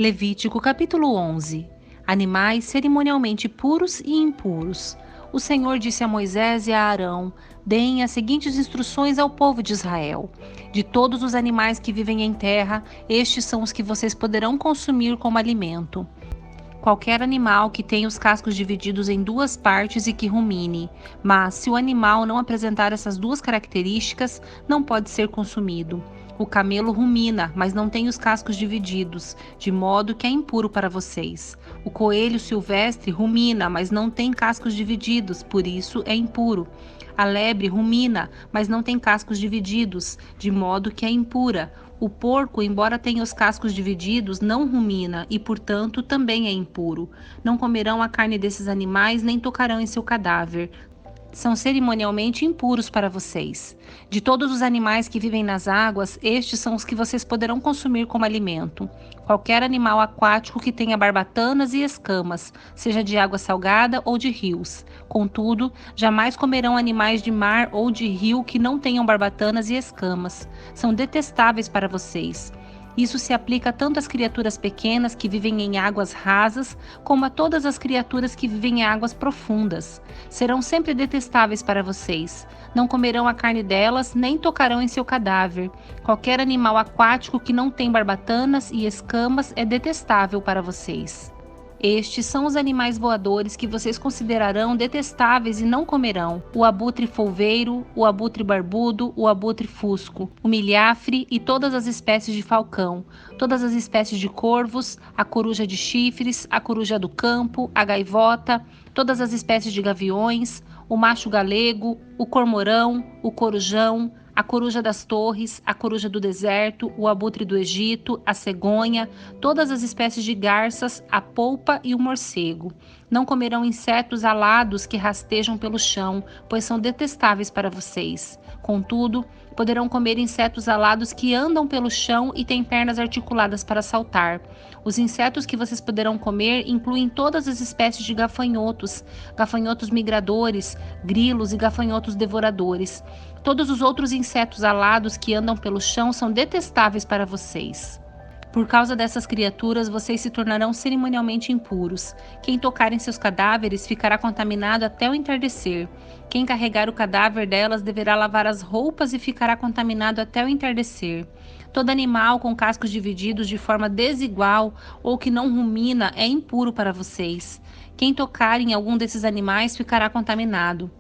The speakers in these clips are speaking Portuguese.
Levítico capítulo 11. Animais cerimonialmente puros e impuros. O Senhor disse a Moisés e a Arão: deem as seguintes instruções ao povo de Israel. De todos os animais que vivem em terra, estes são os que vocês poderão consumir como alimento. Qualquer animal que tenha os cascos divididos em duas partes e que rumine, mas se o animal não apresentar essas duas características, não pode ser consumido. O camelo rumina, mas não tem os cascos divididos, de modo que é impuro para vocês. O coelho silvestre rumina, mas não tem cascos divididos, por isso é impuro. A lebre rumina, mas não tem cascos divididos, de modo que é impura. O porco, embora tenha os cascos divididos, não rumina e, portanto, também é impuro. Não comerão a carne desses animais, nem tocarão em seu cadáver. São cerimonialmente impuros para vocês. De todos os animais que vivem nas águas, estes são os que vocês poderão consumir como alimento. Qualquer animal aquático que tenha barbatanas e escamas, seja de água salgada ou de rios. Contudo, jamais comerão animais de mar ou de rio que não tenham barbatanas e escamas. São detestáveis para vocês. Isso se aplica tanto às criaturas pequenas que vivem em águas rasas, como a todas as criaturas que vivem em águas profundas. Serão sempre detestáveis para vocês. Não comerão a carne delas, nem tocarão em seu cadáver. Qualquer animal aquático que não tem barbatanas e escamas é detestável para vocês. Estes são os animais voadores que vocês considerarão detestáveis e não comerão: o abutre folveiro, o abutre barbudo, o abutre fusco, o milhafre e todas as espécies de falcão, todas as espécies de corvos, a coruja de chifres, a coruja do campo, a gaivota, todas as espécies de gaviões, o macho galego, o cormorão, o corujão, a coruja das torres, a coruja do deserto, o abutre do Egito, a cegonha, todas as espécies de garças, a polpa e o morcego. Não comerão insetos alados que rastejam pelo chão, pois são detestáveis para vocês. Contudo, poderão comer insetos alados que andam pelo chão e têm pernas articuladas para saltar. Os insetos que vocês poderão comer incluem todas as espécies de gafanhotos, gafanhotos migradores, grilos e gafanhotos devoradores. Todos os outros insetos alados que andam pelo chão são detestáveis para vocês. Por causa dessas criaturas, vocês se tornarão cerimonialmente impuros. Quem tocar em seus cadáveres ficará contaminado até o entardecer. Quem carregar o cadáver delas deverá lavar as roupas e ficará contaminado até o entardecer. Todo animal com cascos divididos de forma desigual ou que não rumina é impuro para vocês. Quem tocar em algum desses animais ficará contaminado.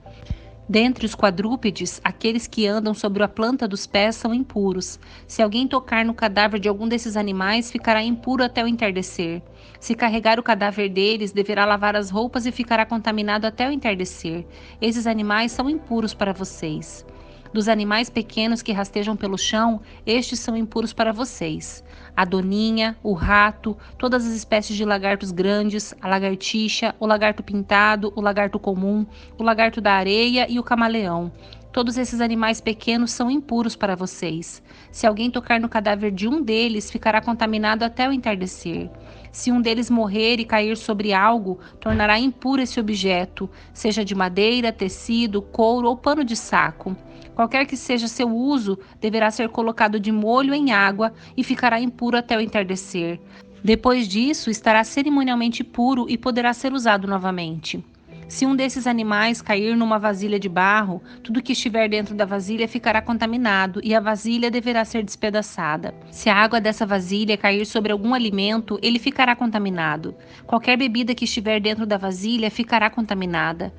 Dentre os quadrúpedes, aqueles que andam sobre a planta dos pés são impuros. Se alguém tocar no cadáver de algum desses animais, ficará impuro até o entardecer. Se carregar o cadáver deles, deverá lavar as roupas e ficará contaminado até o entardecer. Esses animais são impuros para vocês. Dos animais pequenos que rastejam pelo chão, estes são impuros para vocês: a doninha, o rato, todas as espécies de lagartos grandes, a lagartixa, o lagarto pintado, o lagarto comum, o lagarto da areia e o camaleão. Todos esses animais pequenos são impuros para vocês. Se alguém tocar no cadáver de um deles, ficará contaminado até o entardecer. Se um deles morrer e cair sobre algo, tornará impuro esse objeto, seja de madeira, tecido, couro ou pano de saco. Qualquer que seja seu uso, deverá ser colocado de molho em água e ficará impuro até o entardecer. Depois disso, estará cerimonialmente puro e poderá ser usado novamente. Se um desses animais cair numa vasilha de barro, tudo que estiver dentro da vasilha ficará contaminado e a vasilha deverá ser despedaçada. Se a água dessa vasilha cair sobre algum alimento, ele ficará contaminado. Qualquer bebida que estiver dentro da vasilha ficará contaminada.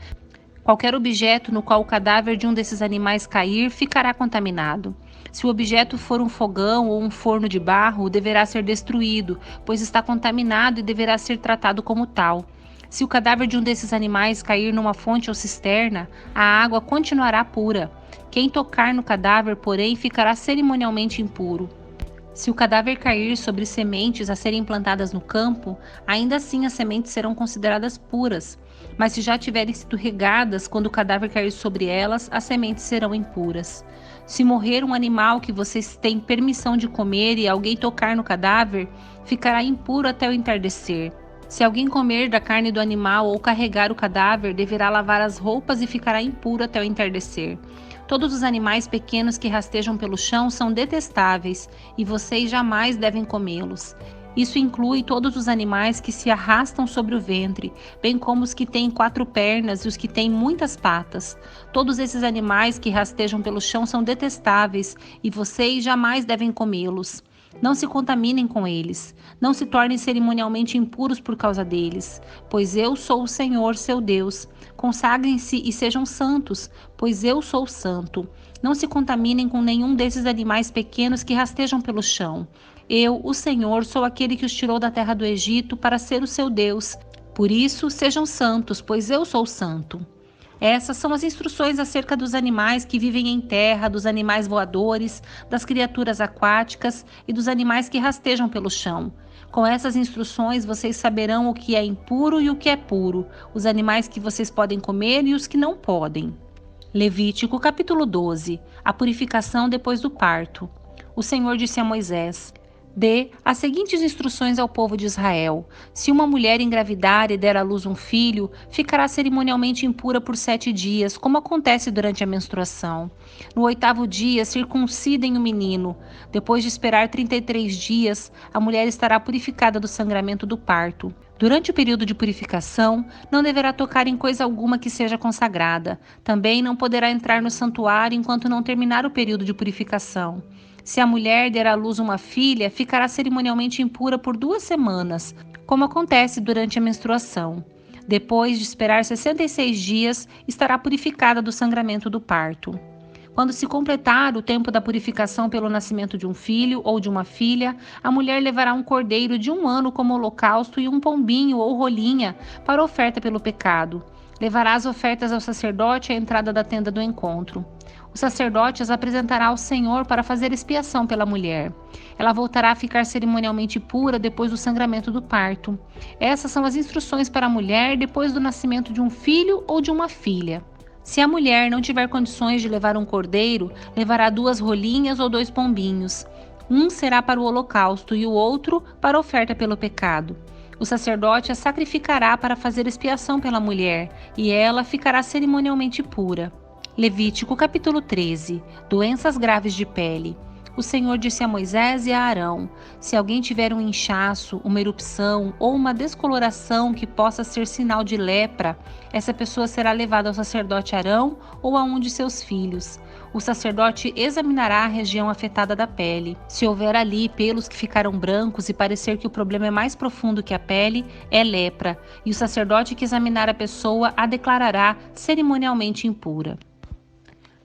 Qualquer objeto no qual o cadáver de um desses animais cair ficará contaminado. Se o objeto for um fogão ou um forno de barro, deverá ser destruído, pois está contaminado e deverá ser tratado como tal. Se o cadáver de um desses animais cair numa fonte ou cisterna, a água continuará pura. Quem tocar no cadáver, porém, ficará cerimonialmente impuro. Se o cadáver cair sobre sementes a serem plantadas no campo, ainda assim as sementes serão consideradas puras. Mas se já tiverem sido regadas quando o cadáver cair sobre elas, as sementes serão impuras. Se morrer um animal que vocês têm permissão de comer e alguém tocar no cadáver, ficará impuro até o entardecer. Se alguém comer da carne do animal ou carregar o cadáver, deverá lavar as roupas e ficará impuro até o entardecer. Todos os animais pequenos que rastejam pelo chão são detestáveis, e vocês jamais devem comê-los. Isso inclui todos os animais que se arrastam sobre o ventre, bem como os que têm 4 pernas e os que têm muitas patas. Todos esses animais que rastejam pelo chão são detestáveis e vocês jamais devem comê-los. Não se contaminem com eles. Não se tornem cerimonialmente impuros por causa deles, pois eu sou o Senhor, seu Deus. Consagrem-se e sejam santos, pois eu sou santo. Não se contaminem com nenhum desses animais pequenos que rastejam pelo chão. Eu, o Senhor, sou aquele que os tirou da terra do Egito para ser o seu Deus. Por isso, sejam santos, pois eu sou santo. Essas são as instruções acerca dos animais que vivem em terra, dos animais voadores, das criaturas aquáticas e dos animais que rastejam pelo chão. Com essas instruções, vocês saberão o que é impuro e o que é puro, os animais que vocês podem comer e os que não podem. Levítico capítulo 12. A purificação depois do parto. O Senhor disse a Moisés: Dê as seguintes instruções ao povo de Israel. Se uma mulher engravidar e der à luz um filho, ficará cerimonialmente impura por 7 dias, como acontece durante a menstruação. No 8º dia, circuncidem o menino. Depois de esperar 33 dias, a mulher estará purificada do sangramento do parto. Durante o período de purificação, não deverá tocar em coisa alguma que seja consagrada. Também não poderá entrar no santuário enquanto não terminar o período de purificação. Se a mulher der à luz uma filha, ficará cerimonialmente impura por 2 semanas, como acontece durante a menstruação. Depois de esperar 66 dias, estará purificada do sangramento do parto. Quando se completar o tempo da purificação pelo nascimento de um filho ou de uma filha, a mulher levará um cordeiro de 1 ano como holocausto e um pombinho ou rolinha para oferta pelo pecado. Levará as ofertas ao sacerdote à entrada da tenda do encontro. O sacerdote as apresentará ao Senhor para fazer expiação pela mulher. Ela voltará a ficar cerimonialmente pura depois do sangramento do parto. Essas são as instruções para a mulher depois do nascimento de um filho ou de uma filha. Se a mulher não tiver condições de levar um cordeiro, levará 2 rolinhas ou 2 pombinhos. Um será para o holocausto e o outro para a oferta pelo pecado. O sacerdote a sacrificará para fazer expiação pela mulher, e ela ficará cerimonialmente pura. Levítico capítulo 13. Doenças graves de pele. O Senhor disse a Moisés e a Arão: Se alguém tiver um inchaço, uma erupção ou uma descoloração que possa ser sinal de lepra, essa pessoa será levada ao sacerdote Arão ou a um de seus filhos. O sacerdote examinará a região afetada da pele. Se houver ali pelos que ficaram brancos e parecer que o problema é mais profundo que a pele, é lepra, e o sacerdote que examinar a pessoa a declarará cerimonialmente impura.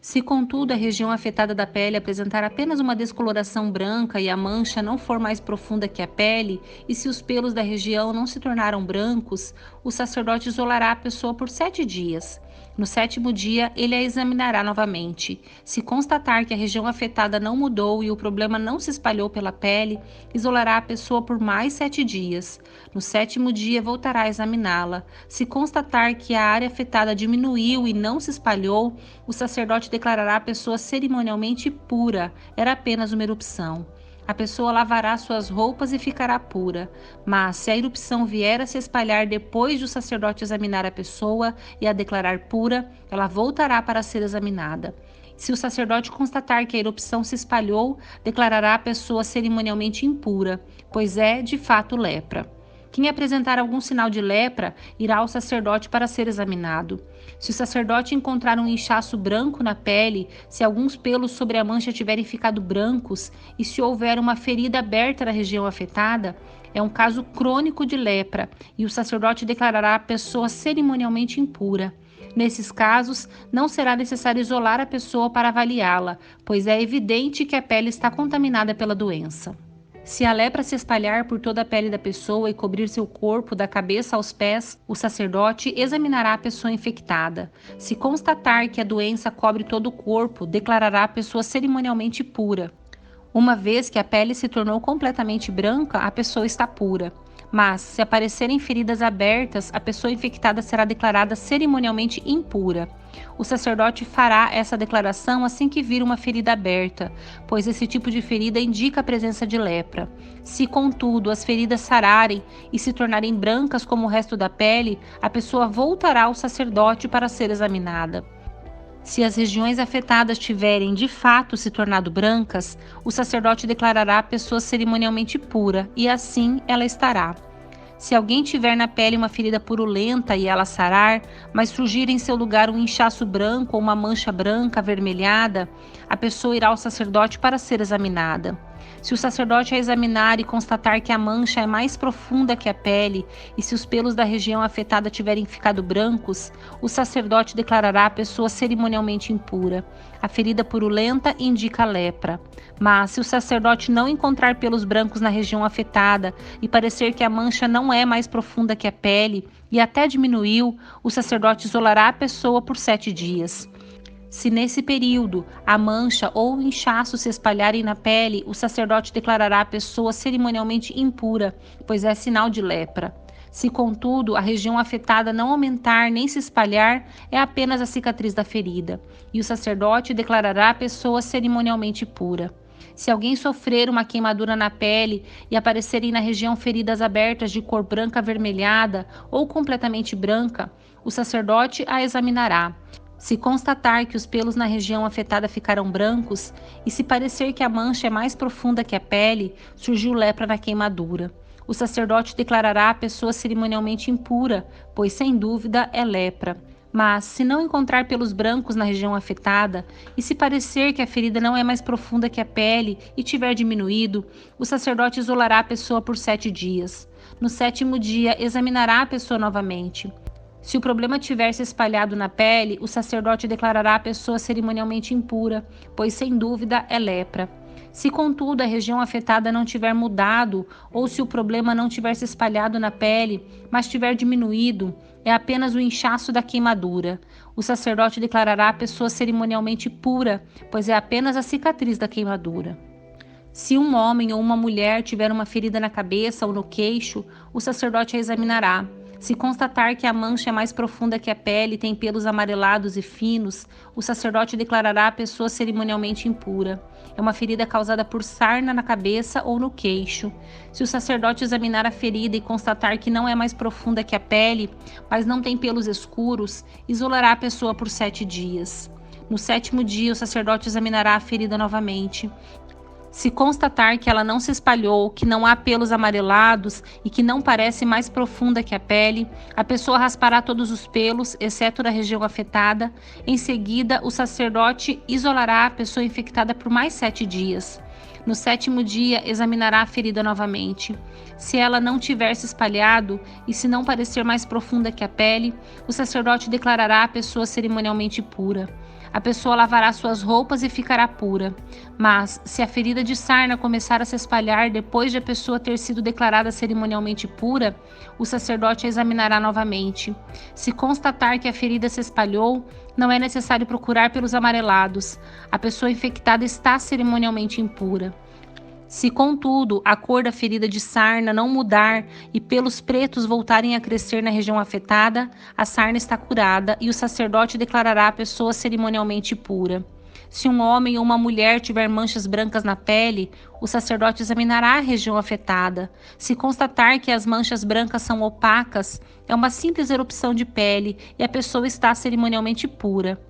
Se, contudo, a região afetada da pele apresentar apenas uma descoloração branca e a mancha não for mais profunda que a pele, e se os pelos da região não se tornaram brancos, o sacerdote isolará a pessoa por 7 dias. No 7º dia, ele a examinará novamente. Se constatar que a região afetada não mudou e o problema não se espalhou pela pele, isolará a pessoa por mais 7 dias. No 7º dia, voltará a examiná-la. Se constatar que a área afetada diminuiu e não se espalhou, o sacerdote declarará a pessoa cerimonialmente pura. Era apenas uma erupção. A pessoa lavará suas roupas e ficará pura. Mas, se a erupção vier a se espalhar depois de o sacerdote examinar a pessoa e a declarar pura, ela voltará para ser examinada. Se o sacerdote constatar que a erupção se espalhou, declarará a pessoa cerimonialmente impura, pois é, de fato, lepra. Quem apresentar algum sinal de lepra irá ao sacerdote para ser examinado. Se o sacerdote encontrar um inchaço branco na pele, se alguns pelos sobre a mancha tiverem ficado brancos e se houver uma ferida aberta na região afetada, é um caso crônico de lepra e o sacerdote declarará a pessoa cerimonialmente impura. Nesses casos, não será necessário isolar a pessoa para avaliá-la, pois é evidente que a pele está contaminada pela doença. Se a lepra se espalhar por toda a pele da pessoa e cobrir seu corpo da cabeça aos pés, o sacerdote examinará a pessoa infectada. Se constatar que a doença cobre todo o corpo, declarará a pessoa cerimonialmente pura. Uma vez que a pele se tornou completamente branca, a pessoa está pura. Mas, se aparecerem feridas abertas, a pessoa infectada será declarada cerimonialmente impura. O sacerdote fará essa declaração assim que vir uma ferida aberta, pois esse tipo de ferida indica a presença de lepra. Se, contudo, as feridas sararem e se tornarem brancas como o resto da pele, a pessoa voltará ao sacerdote para ser examinada. Se as regiões afetadas tiverem de fato se tornado brancas, o sacerdote declarará a pessoa cerimonialmente pura, e assim ela estará. Se alguém tiver na pele uma ferida purulenta e ela sarar, mas surgir em seu lugar um inchaço branco ou uma mancha branca avermelhada, a pessoa irá ao sacerdote para ser examinada. Se o sacerdote a examinar e constatar que a mancha é mais profunda que a pele e se os pelos da região afetada tiverem ficado brancos, o sacerdote declarará a pessoa cerimonialmente impura. A ferida purulenta indica lepra. Mas, se o sacerdote não encontrar pelos brancos na região afetada e parecer que a mancha não é mais profunda que a pele e até diminuiu, o sacerdote isolará a pessoa por 7 dias. Se nesse período a mancha ou o inchaço se espalharem na pele, o sacerdote declarará a pessoa cerimonialmente impura, pois é sinal de lepra. Se, contudo, a região afetada não aumentar nem se espalhar, é apenas a cicatriz da ferida, e o sacerdote declarará a pessoa cerimonialmente pura. Se alguém sofrer uma queimadura na pele e aparecerem na região feridas abertas de cor branca avermelhada ou completamente branca, o sacerdote a examinará. Se constatar que os pelos na região afetada ficaram brancos e se parecer que a mancha é mais profunda que a pele, surgiu lepra na queimadura. O sacerdote declarará a pessoa cerimonialmente impura, pois sem dúvida é lepra. Mas, se não encontrar pelos brancos na região afetada e se parecer que a ferida não é mais profunda que a pele e tiver diminuído, o sacerdote isolará a pessoa por 7 dias. No 7º dia, examinará a pessoa novamente. Se o problema tiver se espalhado na pele, o sacerdote declarará a pessoa cerimonialmente impura, pois sem dúvida é lepra. Se, contudo, a região afetada não tiver mudado ou se o problema não tiver se espalhado na pele, mas tiver diminuído, é apenas o inchaço da queimadura. O sacerdote declarará a pessoa cerimonialmente pura, pois é apenas a cicatriz da queimadura. Se um homem ou uma mulher tiver uma ferida na cabeça ou no queixo, o sacerdote a examinará. Se constatar que a mancha é mais profunda que a pele e tem pelos amarelados e finos, o sacerdote declarará a pessoa cerimonialmente impura. É uma ferida causada por sarna na cabeça ou no queixo. Se o sacerdote examinar a ferida e constatar que não é mais profunda que a pele, mas não tem pelos escuros, isolará a pessoa por 7 dias. No 7º dia, o sacerdote examinará a ferida novamente. Se constatar que ela não se espalhou, que não há pelos amarelados e que não parece mais profunda que a pele, a pessoa raspará todos os pelos, exceto da região afetada. Em seguida, o sacerdote isolará a pessoa infectada por mais 7 dias. No 7º dia, examinará a ferida novamente. Se ela não tiver se espalhado e se não parecer mais profunda que a pele, o sacerdote declarará a pessoa cerimonialmente pura. A pessoa lavará suas roupas e ficará pura. Mas, se a ferida de sarna começar a se espalhar depois de a pessoa ter sido declarada cerimonialmente pura, o sacerdote a examinará novamente. Se constatar que a ferida se espalhou, não é necessário procurar pelos amarelados. A pessoa infectada está cerimonialmente impura. Se, contudo, a cor da ferida de sarna não mudar e pelos pretos voltarem a crescer na região afetada, a sarna está curada e o sacerdote declarará a pessoa cerimonialmente pura. Se um homem ou uma mulher tiver manchas brancas na pele, o sacerdote examinará a região afetada. Se constatar que as manchas brancas são opacas, é uma simples erupção de pele e a pessoa está cerimonialmente pura.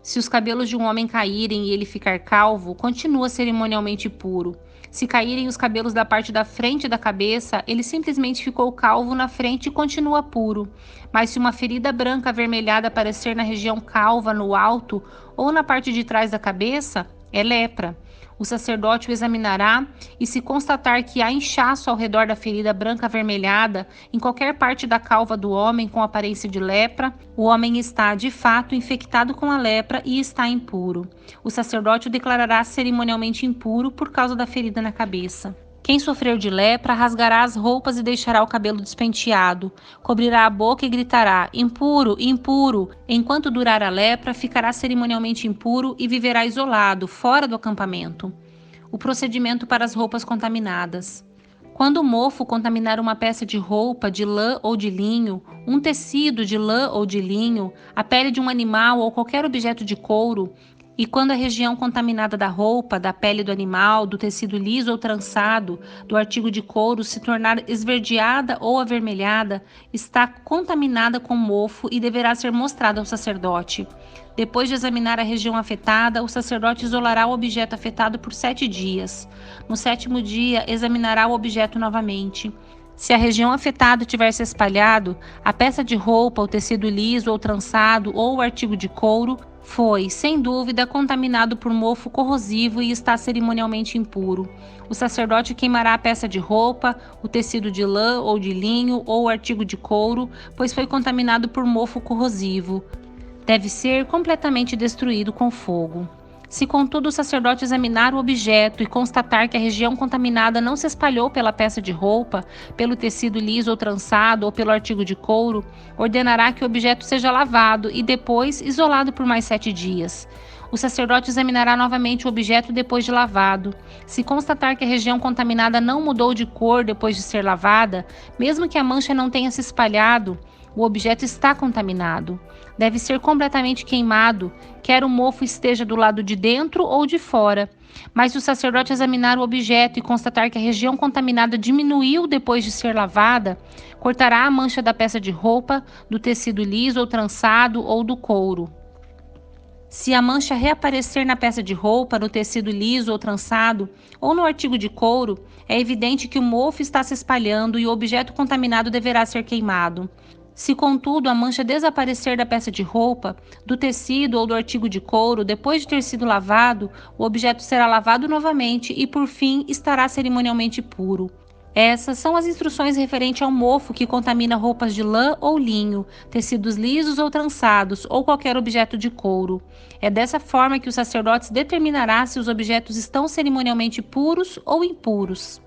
Se os cabelos de um homem caírem e ele ficar calvo, continua cerimonialmente puro. Se caírem os cabelos da parte da frente da cabeça, ele simplesmente ficou calvo na frente e continua puro. Mas se uma ferida branca avermelhada aparecer na região calva, no alto ou na parte de trás da cabeça, é lepra. O sacerdote o examinará e, se constatar que há inchaço ao redor da ferida branca avermelhada em qualquer parte da calva do homem com aparência de lepra, o homem está, de fato, infectado com a lepra e está impuro. O sacerdote o declarará cerimonialmente impuro por causa da ferida na cabeça. Quem sofrer de lepra rasgará as roupas e deixará o cabelo despenteado, cobrirá a boca e gritará: impuro, impuro. Enquanto durar a lepra, ficará cerimonialmente impuro e viverá isolado, fora do acampamento. O procedimento para as roupas contaminadas. Quando o mofo contaminar uma peça de roupa, de lã ou de linho, um tecido de lã ou de linho, a pele de um animal ou qualquer objeto de couro, E quando a região contaminada da roupa, da pele do animal, do tecido liso ou trançado, do artigo de couro se tornar esverdeada ou avermelhada, está contaminada com mofo e deverá ser mostrada ao sacerdote. Depois de examinar a região afetada, o sacerdote isolará o objeto afetado por 7 dias. No 7º dia, examinará o objeto novamente. Se a região afetada tiver se espalhado, a peça de roupa, o tecido liso ou trançado ou o artigo de couro foi, sem dúvida, contaminado por mofo corrosivo e está cerimonialmente impuro. O sacerdote queimará a peça de roupa, o tecido de lã ou de linho ou o artigo de couro, pois foi contaminado por mofo corrosivo. Deve ser completamente destruído com fogo. Se, contudo, o sacerdote examinar o objeto e constatar que a região contaminada não se espalhou pela peça de roupa, pelo tecido liso ou trançado ou pelo artigo de couro, ordenará que o objeto seja lavado e depois isolado por mais 7 dias. O sacerdote examinará novamente o objeto depois de lavado. Se constatar que a região contaminada não mudou de cor depois de ser lavada, mesmo que a mancha não tenha se espalhado, o objeto está contaminado. Deve ser completamente queimado, quer o mofo esteja do lado de dentro ou de fora. Mas se o sacerdote examinar o objeto e constatar que a região contaminada diminuiu depois de ser lavada, cortará a mancha da peça de roupa, do tecido liso ou trançado ou do couro. Se a mancha reaparecer na peça de roupa, no tecido liso ou trançado, ou no artigo de couro, é evidente que o mofo está se espalhando e o objeto contaminado deverá ser queimado. Se, contudo, a mancha desaparecer da peça de roupa, do tecido ou do artigo de couro depois de ter sido lavado, o objeto será lavado novamente e, por fim, estará cerimonialmente puro. Essas são as instruções referentes ao mofo que contamina roupas de lã ou linho, tecidos lisos ou trançados, ou qualquer objeto de couro. É dessa forma que o sacerdote determinará se os objetos estão cerimonialmente puros ou impuros.